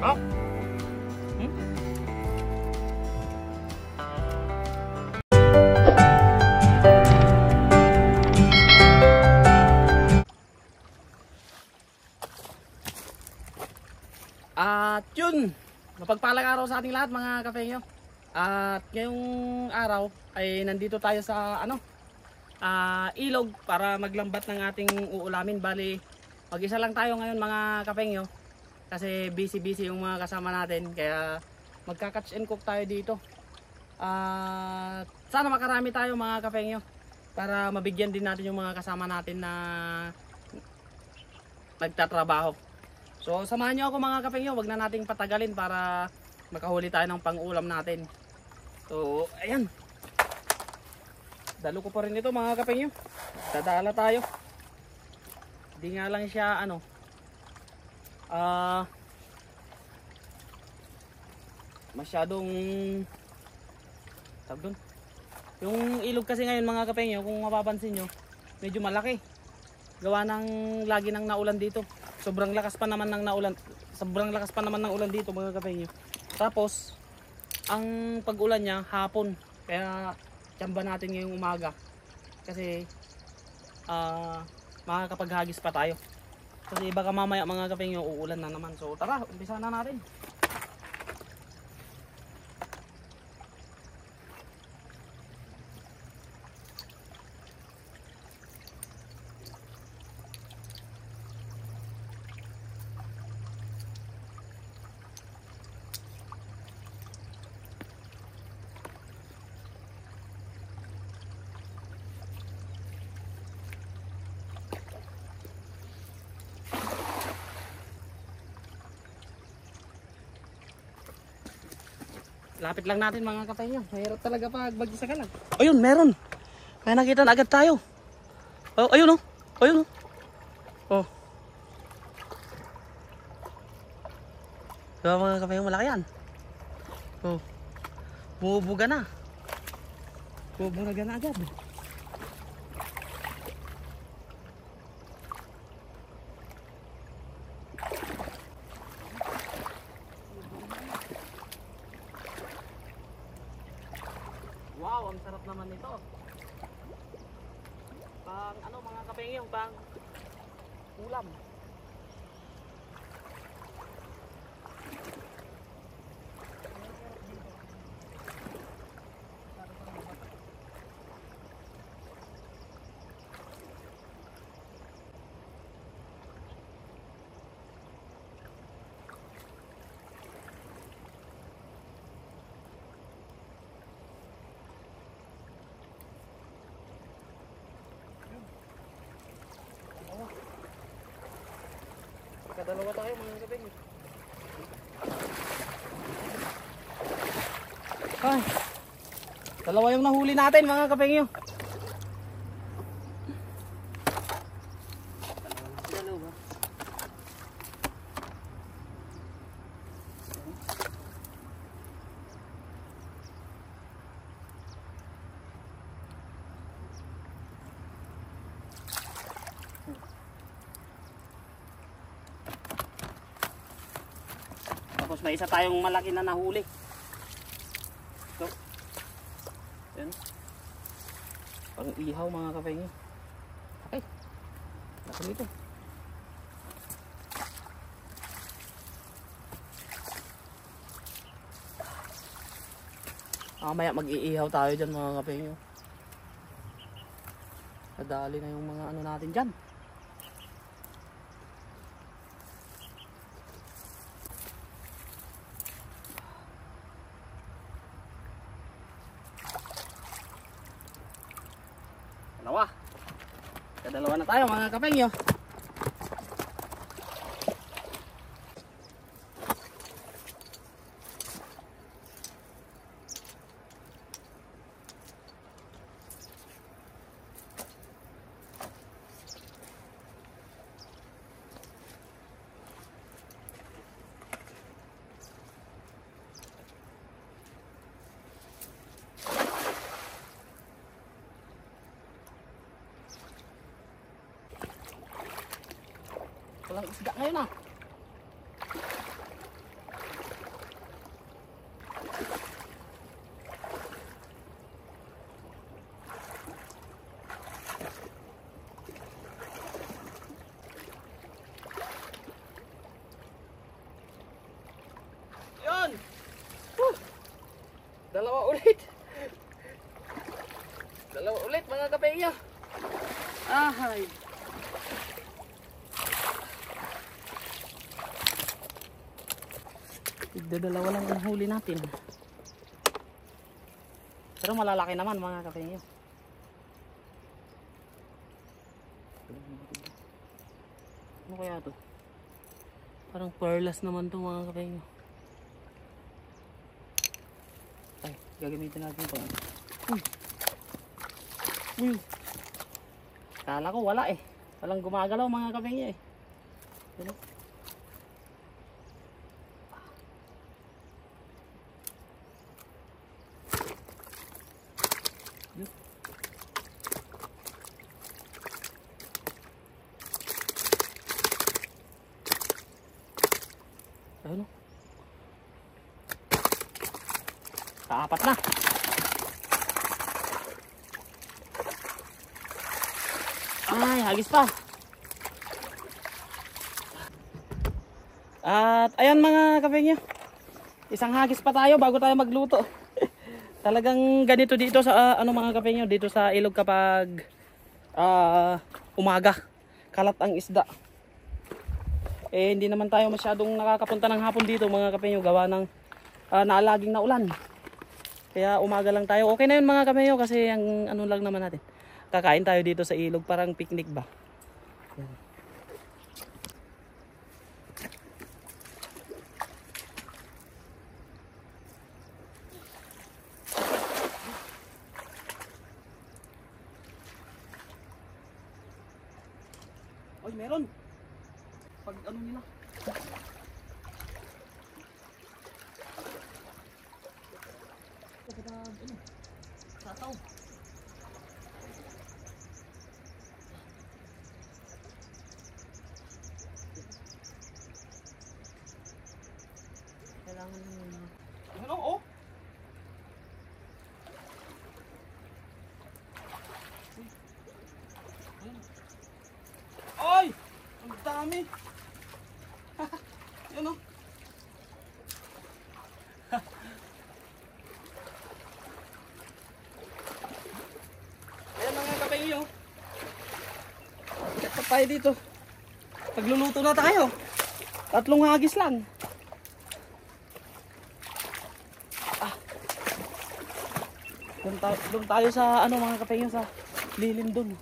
Sarap. At yun, mapagpalang araw sa ating lahat mga kafengyo. At ngayong araw ay nandito tayo sa ilog para maglambat ng ating uulamin. Bali, mag-isa lang tayo ngayon mga kafengyo kasi busy yung mga kasama natin, kaya magka-catch and cook tayo dito. At sana makarami tayo mga kafengyo para mabigyan din natin yung mga kasama natin na nagtatrabaho. So samahan nyo ako mga kafengyo, wag na nating patagalin para makahuli tayo ng pang-ulam natin. So ayan, dalo ko pa rin ito mga kafengyo, dadala tayo. Hindi nga lang siya masyadong tawag dun. Yung ilog kasi ngayon mga kafengyo, kung mapapansin nyo, medyo malaki. Gawa ng lagi nang naulan dito. Sobrang lakas pa naman ng ulan dito mga kafengyo. Tapos ang pag-ulan niya hapon, kaya tiyamba natin ngayong umaga kasi makakapaghagis pa tayo. Kasi baka mamaya mga kafengyo uulan na naman. So tara, umpisa na natin. Lapit lang natin mga kafengyo. Mahirap talaga pag bagyo sa kalag. Ayun, meron. May nakita na agad tayo. Oh, ayun oh. Ayun oh. Oh. Diba mga kafengyo, malaki yan. Oh. Bumubuga na. Bumubuga na agad. Wow, ang sarap naman nito. Pang mga kafengyo, pang ulam. Kadalawa tayo mga kafengyo. Ay, dalawa yung nahuli natin mga kafengyo. Dalawa. Tapos may isa tayong malaki na nahuli. So, yan. Pang ihaw mga kafengyo. Ay, laki nito. Mamaya mag-iihaw tayo dyan mga kafengyo. Nadali na yung mga natin dyan. Kadalawa na tayo mga kafengyo. Walang isda ngayon ah. Dalawa ulit. Dalawa ulit mga kapengyo. Ahay. Dalawa lang ang huli natin. Pero malalaki naman mga kapengyo. Ano kaya to? Parang perlas naman to mga kapengyo. Ay, gagamitin natin ito. Uy. Kala ko wala eh. Walang gumagalaw mga kapengyo eh. Ano? Ano? Kaapat na. Ay, hagis pa. At ayan mga kapengyo. Isang hagis pa tayo bago tayo magluto. Talagang ganito dito sa ano mga kapengyo, dito sa ilog kapag umaga. Kalat ang isda. Eh hindi naman tayo masyadong nakakapunta ng hapon dito mga kapengyo gawa ng naalaging na ulan. Kaya umaga lang tayo. Okay na yun mga kapengyo kasi ang ano lang naman natin. Kakain tayo dito sa ilog parang picnic ba. Yan. Oy, meron. Pag ano nila. Kapag ano, sataw. Kailangan nyo. Ano, oh? Ay! Ang dami! Yan o. Ayan mga kapengyo. Ito tayo dito. Pagluluto na tayo. 3 hagis lang. Doon tayo sa ano mga kapengyo sa lilim doon.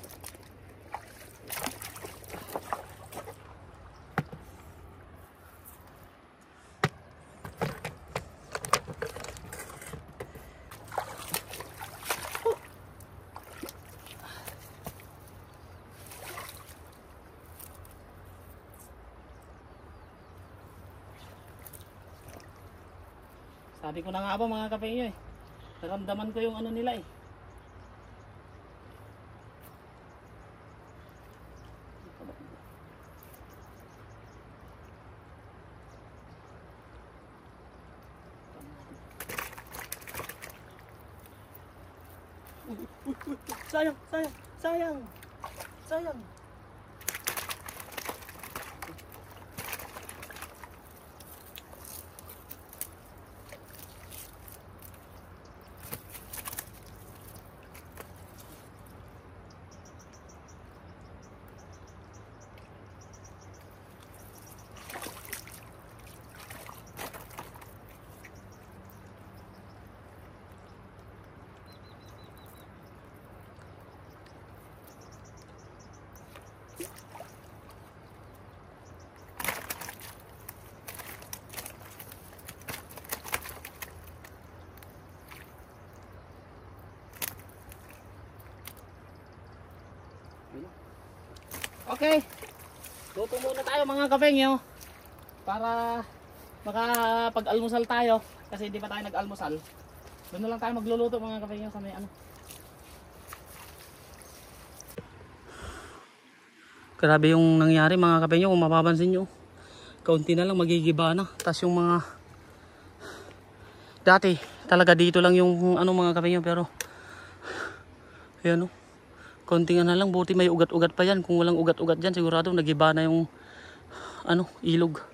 Sabi ko na nga ba mga kapengyo eh. Naramdaman ko yung ano nila eh. Sayang, sayang, sayang. Sayang. Okay. Luto muna tayo mga kapengyo para makapag-almusal tayo kasi hindi pa tayo nag-almusal. Doon na lang tayo magluluto mga kapengyo sa may ano. Grabe yung nangyari mga kapengyo kung mapapansin nyo. Kaunti na lang magigiba na. Tapos yung mga dati talaga dito lang yung ano mga kapengyo pero ayan o. Kontingan na lang, buti may ugat-ugat pa yan. Kung walang ugat-ugat dyan, sigurado nagiba na yung ano, ilog.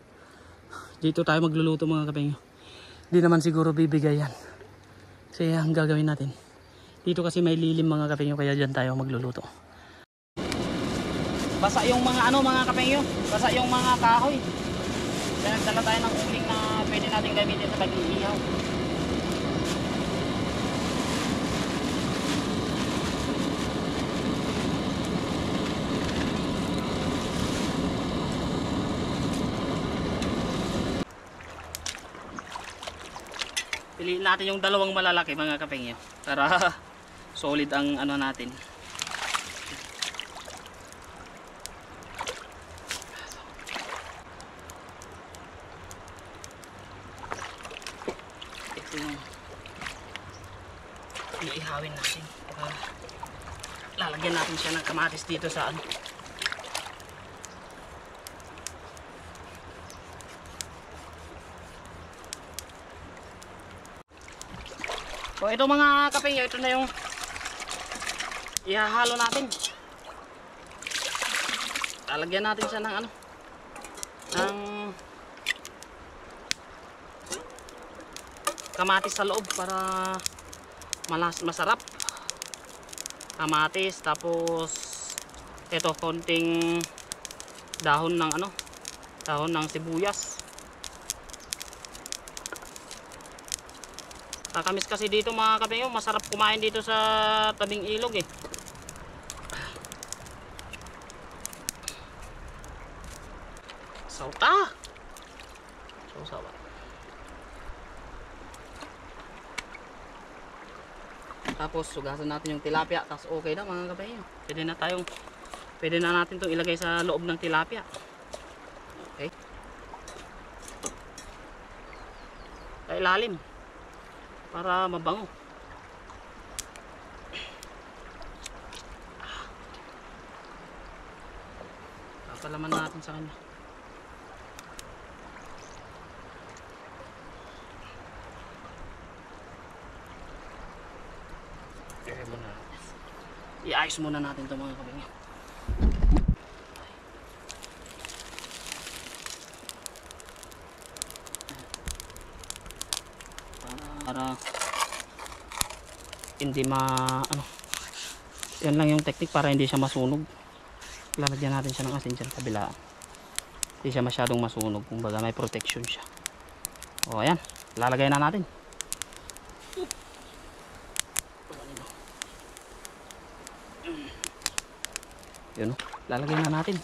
Dito tayo magluluto mga kapengyo. Hindi naman siguro bibigay yan. Kasi ang gagawin natin, dito kasi may lilim mga kapengyo, kaya dyan tayo magluluto. Basa yung mga mga kapengyo, basa yung mga kahoy. Kaya nagdala tayo ng uling na pwede natin gamitin sa pag-iihaw. Piliin natin yung dalawang malalaki mga kapengyo para solid ang natin. Ito yung iihawin natin. Lalagyan natin siya ng kamatis dito sa So ito mga kapengyo, ito na yung ihahalo natin. Lalagyan natin siya ng ng kamatis sa loob para masarap. Kamatis, tapos ito konting dahon ng dahon ng sibuyas. Kakamis kasi dito mga kapengyo, masarap kumain dito sa tabing ilog eh. Sauta! Sausawa. Tapos sugasan natin yung tilapia, tapos okay na mga kapengyo. Pwede na natin itong ilagay sa loob ng tilapia. Okay. Sa ilalim. Para mabango. Papalaman natin sa kanya. I-ice muna natin ito mga kapengyo. Para hindi yan lang yung technique para hindi siya masunog. Lalagyan natin siya ng asin dyan sa kabila. Hindi siya masyadong masunog, kumbaga may protection siya. O ayan, lalagay na natin. Yun, lalagay na natin.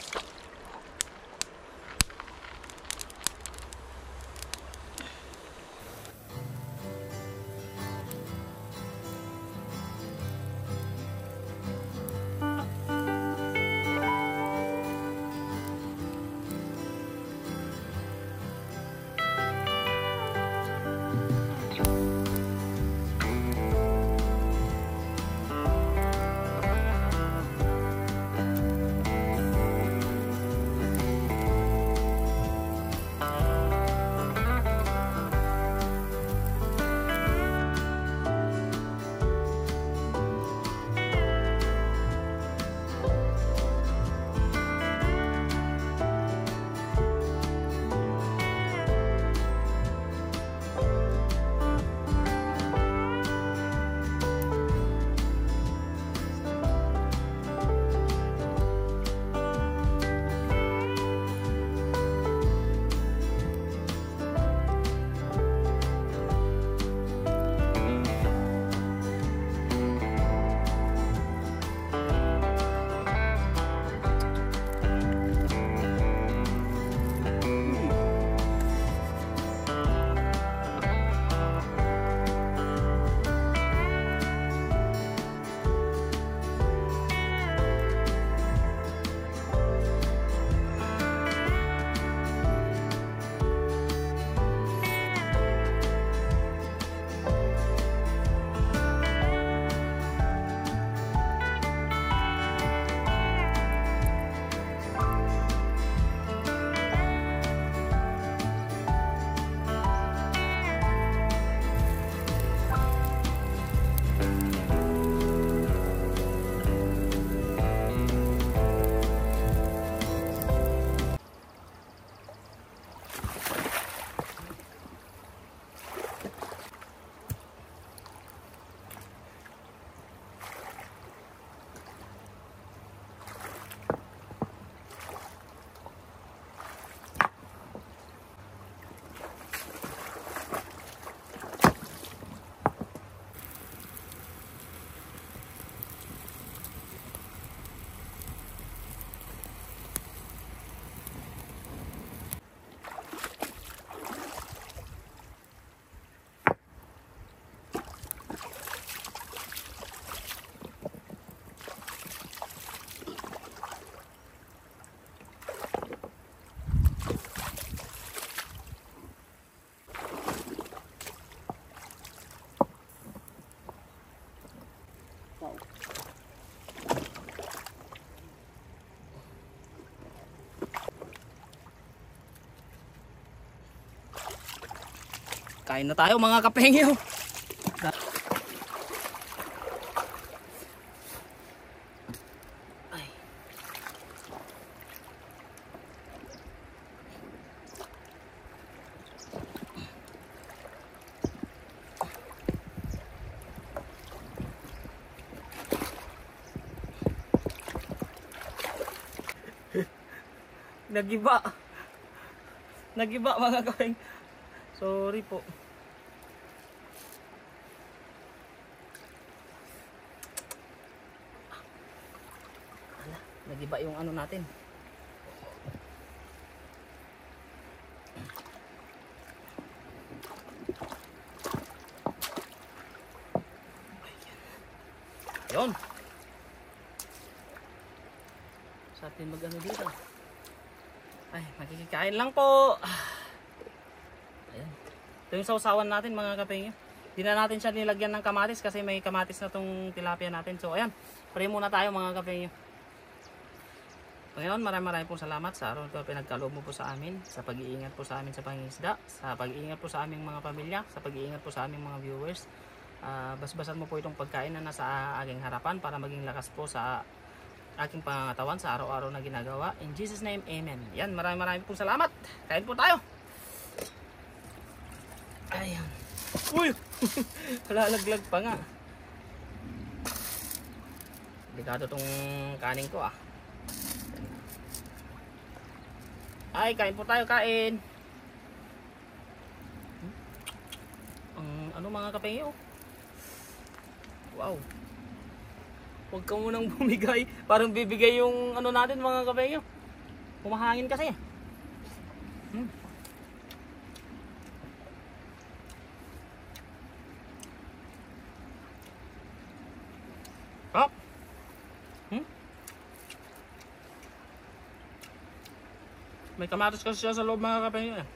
Kain na tayo mga kapengyo. Ay. Nagiba. Nagiba mga kapeng. Sorry po. Ala, nagiba yung ano natin. Ayun. Sa atin mag-ano dito. Ay, magkikikain lang po. Ayan. Ito yung sausawan natin mga kapengyo. Hindi na natin siya nilagyan ng kamatis kasi may kamatis na tong tilapia natin. So ayan, pray muna tayo mga kapengyo. Ngayon, maraming pong salamat sa araw ito pinagkaloob mo po sa amin, sa pag-iingat po sa amin sa pangingisda, sa pag-iingat po sa aming mga pamilya, sa pag-iingat po sa aming mga viewers. Basbasan mo po itong pagkain na nasa aking harapan para maging lakas po sa aking pangangatawan sa araw-araw na ginagawa. In Jesus name, amen. Yan, maraming pong salamat. Kain po tayo. Ayan. Uy! Lalaglag pa nga. Delikado tong kanin ko ah. Ay, kain po tayo, kain. Ano mga kapengyo? Wow. Huwag ka munang bumigay. Parang bibigay yung ano natin mga kapengyo. Humahangin kasi. Oh. May kamatis kasi siya sa loob mga kapengyo eh.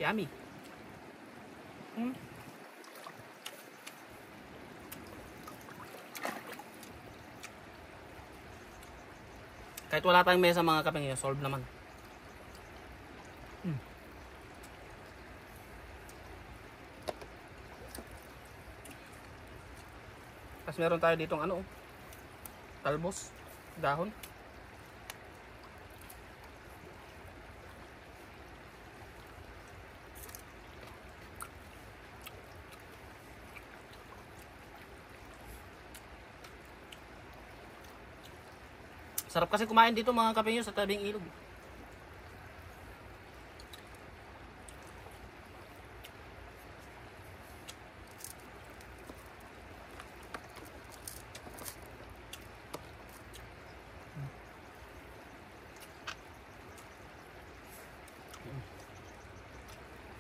Yummy. Kahit wala tayong mesa mga kapengyo, solve naman. Tapos meron tayo ditong ano, talbos, dahon. Sarap kasi kumain dito mga kapengyo sa tabing ilog.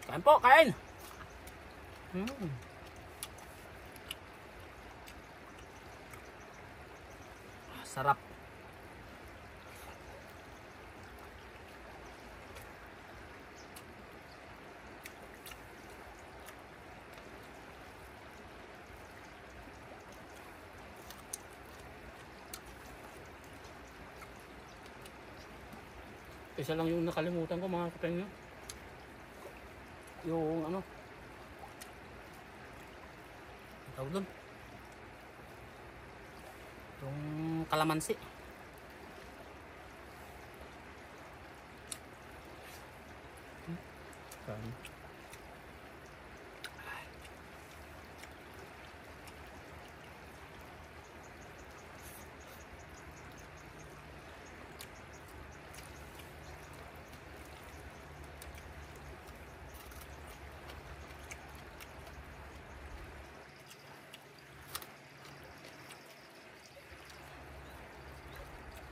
Kain po, kain! Sarap. Isa lang yung nakalimutan ko mga kapengyo. Yung ano, ang tawag doon, yung kalamansi.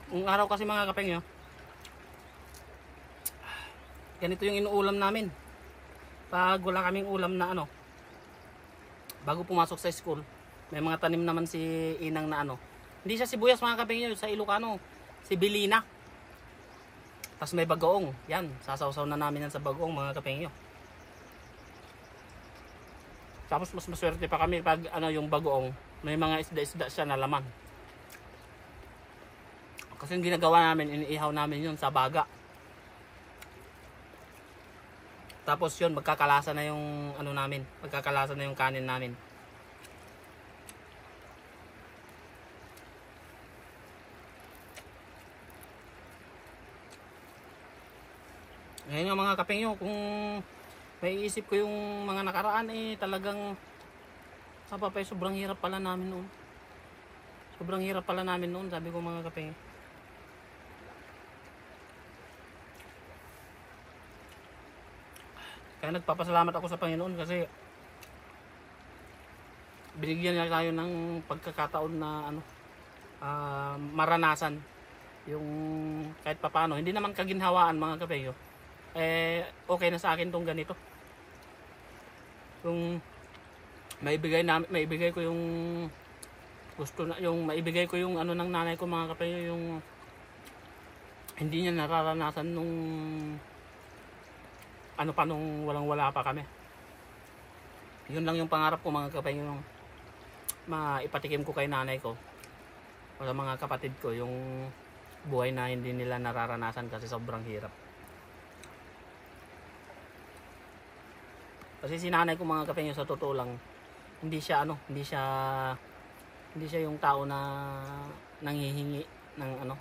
Yung araw kasi mga kapengyo, ganito yung inuulam namin. Pag wala kaming ulam na ano, bago pumasok sa school, may mga tanim naman si Inang na ano. Hindi siya sibuyas mga kapengyo, sa Ilocano, si Bilina. Tapos may bagoong, yan, sasawsaw na namin yan sa bagoong mga kapengyo. Tapos mas maswerte pa kami pag ano yung bagoong, may mga isda-isda siya na laman. Kasi yung ginagawa namin, iniihaw namin yun sa baga. Tapos yun, magkakalasa na yung ano namin, magkakalasa na yung kanin namin. Ngayon nga mga kapengyo, kung maiisip ko yung mga nakaraan talagang kapapay, sobrang hirap pala namin noon. Sobrang hirap pala namin noon, sabi ko mga kapengyo. Kaya nagpapasalamat ako sa Panginoon kasi binigyan niya tayo ng pagkakataon na maranasan yung kahit papano. Hindi naman kaginhawaan mga kapengyo. Okay na sa akin tong ganito. Yung maibigay ko yung gusto na, yung maibigay ko yung ano ng nanay ko mga kapengyo, yung hindi niya nararanasan nung ano pa nung walang-wala pa kami. Yun lang yung pangarap ko mga kapengyo, yung maipatikim ko kay nanay ko o sa mga kapatid ko yung buhay na hindi nila nararanasan kasi sobrang hirap. Kasi si nanay ko mga kapengyo, sa totoo lang, hindi siya yung tao na nanghihingi ng ano.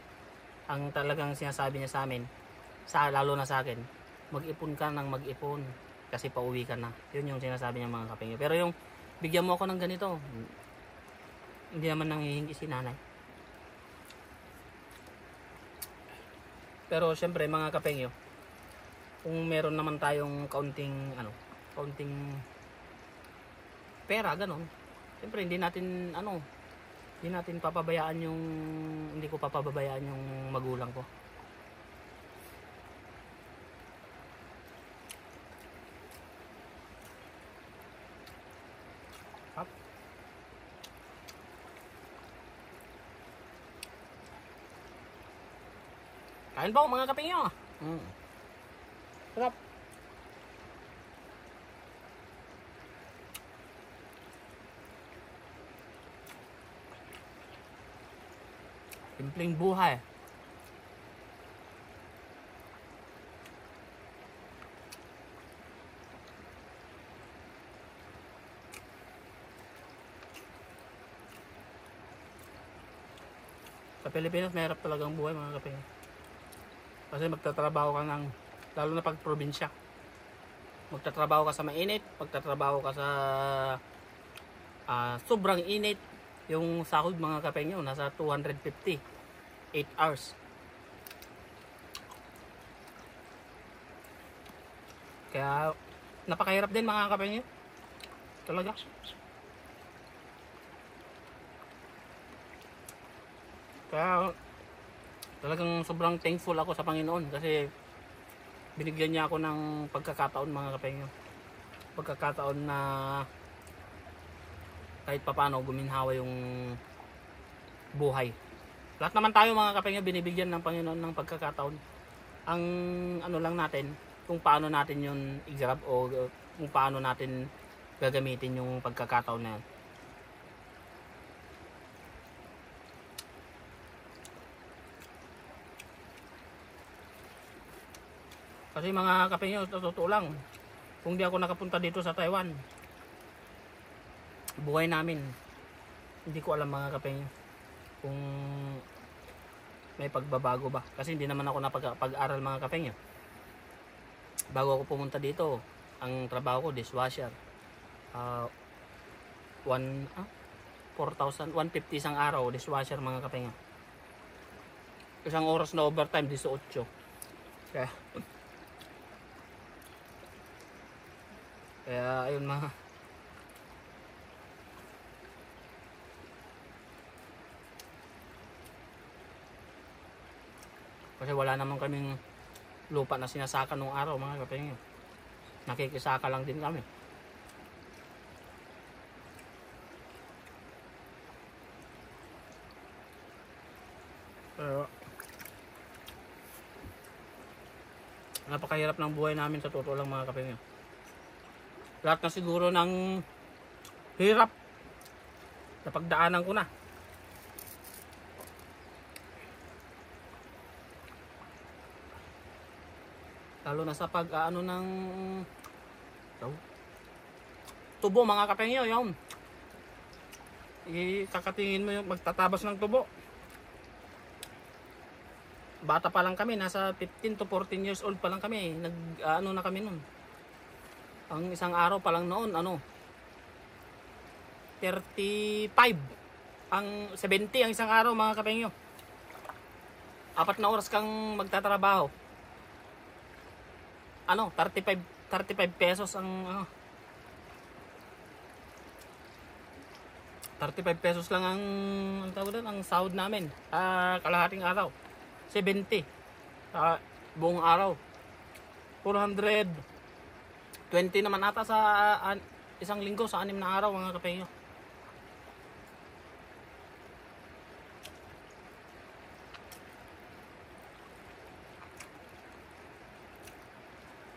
Ang talagang sinasabi niya sa amin, lalo na sa akin, mag-ipon ka ng mag-ipon kasi pauwi ka na. Yun yung sinasabi niya mga kapengyo. Pero yung bigyan mo ako ng ganito, hindi naman nanghihingi si nanay. Pero syempre mga kapengyo, kung meron naman tayong kaunting pera ganon, syempre hindi natin papabayaan hindi ko papabayaan yung magulang ko. Kain po mga kapengyo. Sarap. Simpleng buhay. Sa Pilipinas mahirap talagang buhay mga kapengyo. Kasi magtatrabaho ka lalo na pag probinsya. Magtatrabaho ka sa mainit, magtatrabaho ka sa sobrang init. Yung sahod mga kapengyo nasa 250, 8 hours. Kaya napakahirap din mga kapengyo. Talaga. Kaya talagang sobrang thankful ako sa Panginoon kasi binigyan niya ako ng pagkakataon mga kapengyo. Pagkakataon na kahit papano guminhawa yung buhay. Lahat naman tayo mga kapengyo binibigyan ng Panginoon ng pagkakataon. Ang ano lang natin, kung paano natin yun i-grab o kung paano natin gagamitin yung pagkakataon na yan. Kasi mga kapengyo, totoo lang, kung di ako nakapunta dito sa Taiwan, buhay namin, hindi ko alam mga kapengyo kung may pagbabago ba. Kasi hindi naman ako napag-aral mga kapengyo. Bago ako pumunta dito, ang trabaho ko dishwasher. 4,000, 150 isang araw dishwasher mga kapengyo. Isang oras na overtime 18. Kaya ayun mga kasi wala naman kaming lupa na sinasaka nung araw mga kapengyo. Nakikisaka lang din kami. Pero napakahirap ng buhay namin sa totoo lang mga kapengyo. Lahat na siguro ng hirap napagdaanan ko na. Lalo na sa pag ano ng tubo mga kapengyo, yun. Ikakatingin mo yung magtatabas ng tubo. Bata pa lang kami, nasa 15 to 14 years old pa lang kami. Ano na kami nun. Ang isang araw pa lang noon, 35. Ang 70 ang isang araw mga kapengyo. 4 na oras kang magtatrabaho. 35 pesos ang 35 pesos lang ang tawag doon, ang sahod namin. Kalahating araw. 70 buong araw. 420 naman ata sa isang linggo sa 6 na araw mga kapengyo.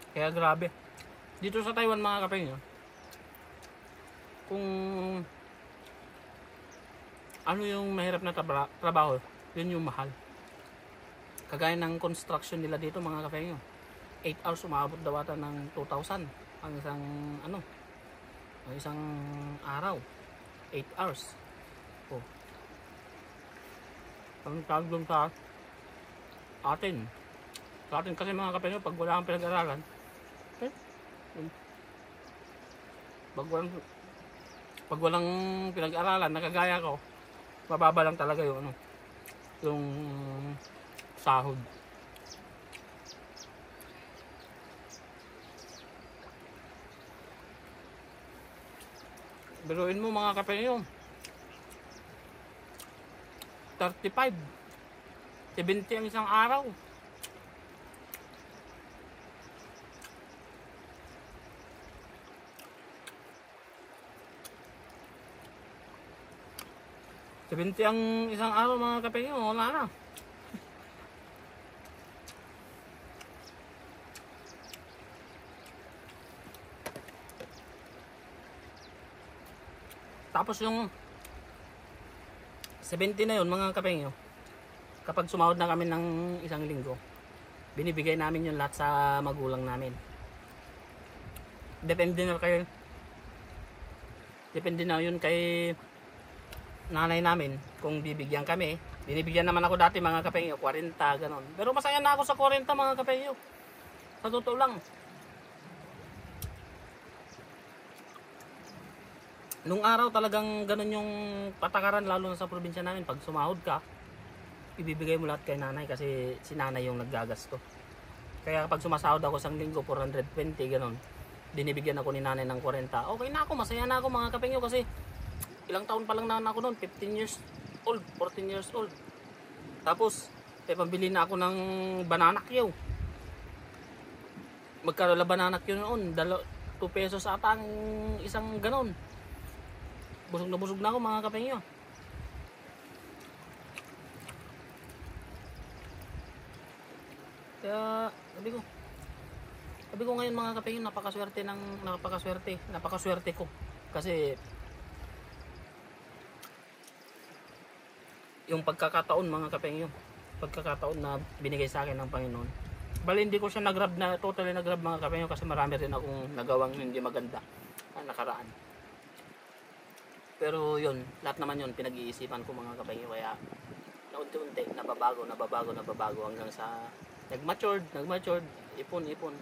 Kaya grabe. Dito sa Taiwan mga kapengyo, kung ano yung mahirap na trabaho, yun yung mahal. Kagaya ng construction nila dito mga kapengyo, 8 hours umabot daw ata ng 2,000 ang isang araw. 8 hours. Oh. Ang tawag doon sa atin kasi mga kapengyo, pag wala kang pinag-aralan, pag walang pinag-aralan, nakagaya ko, mababa lang talaga yung yung sahod. Biruin mo mga kapengyo, 35, 70 ang isang araw. Sabinti ang isang araw mga kapengyo, wala na. Tapos yung 70 na yun mga kapengyo, kapag sumahod na kami ng isang linggo, binibigay namin yung lahat sa magulang namin. Depende na yun kay nanay namin kung bibigyan kami. Binibigyan naman ako dati mga kapengyo 40 ganon, pero masaya na ako sa 40 mga kapengyo, sa totoo lang. Nung araw talagang ganon yung patakaran, lalo na sa probinsya namin. Pag sumahod ka, ibibigay mo lahat kay nanay kasi si nanay yung naggagasto. Kaya kapag sumasahod ako isang linggo 420 ganon, binibigyan ako ni nanay ng 40. Okay na ako, masaya na ako mga kapengyo, kasi ilang taon pa lang na ako noon, 15 years old, 14 years old. Tapos pambili na ako ng banana Q. Magkano la banana Q noon? 2 pesos ata ang isang ganon. Busog na ako mga kapengyo. Kaya sabi ko ngayon mga kapengyo, napakaswerte ko. Kasi yung pagkakataon mga kapengyo, na binigay sa akin ng Panginoon. Bali hindi ko siya totally nag-grab mga kapengyo, kasi marami rin akong nagawang hindi maganda na nakaraan. Pero yun, lahat naman yun pinag-iisipan ko mga kapengyo, kaya naunti-unti nababago hanggang sa nag-matured, ipon.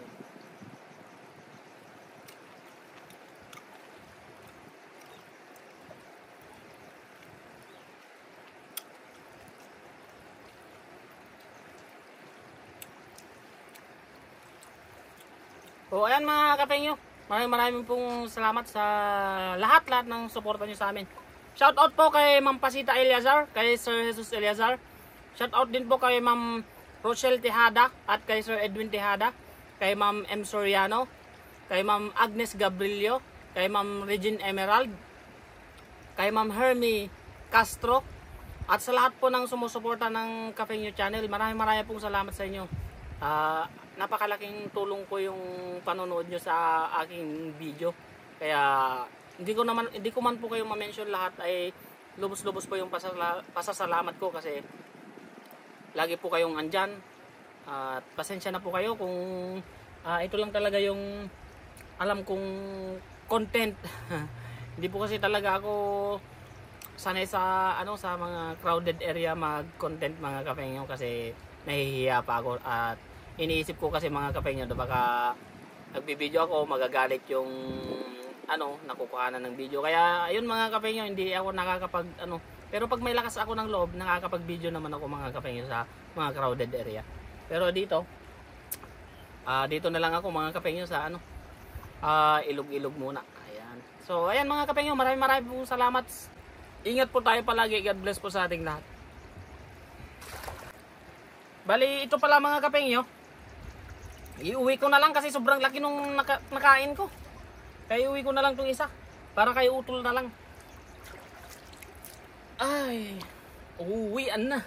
So ayan mga kapengyo, maraming pong salamat sa lahat ng suporta nyo sa amin. Shoutout po kay Ma'am Pasita Eliazar, kay Sir Jesus Eliazar. Shoutout din po kay Ma'am Rochelle Tejada at kay Sir Edwin Tejada, kay Ma'am M. Soriano, kay Ma'am Agnes Gabrilio, kay Ma'am Regine Emerald, kay Ma'am Hermie Castro, at sa lahat po ng sumusuporta ng Kapengyo Channel. Maraming pong salamat sa inyo. Napakalaking tulong po yung panonood nyo sa aking video. Kaya hindi ko man po kayo ma-mention lahat, ay lubos-lubos po yung pasasalamat ko, kasi lagi po kayong andyan. At pasensya na po kayo kung Ito lang talaga yung alam kong content. Hindi po kasi talaga ako sanay sa sa mga crowded area mag-content mga kapengyo kasi nahihiya pa ako at iniisip ko kasi mga kapengyo baka nagbibideo ako magagalit yung nakukuhanan ng video. Kaya ayun mga kapengyo, hindi ako nakakapag pero pag may lakas ako ng loob, nakakapag-video naman ako mga kapengyo sa mga crowded area. Pero dito na lang ako mga kapengyo sa ilog-ilog muna. Ayan. So ayan mga kapengyo, maraming po salamat. Ingat po tayo palagi. God bless po sa ating lahat. Bali ito pala mga kapengyo, iuwi ko na lang kasi sobrang laki nung nakain ko. Kaya iuwi ko na lang tong isa para kay utol na lang. Ay, uwian na.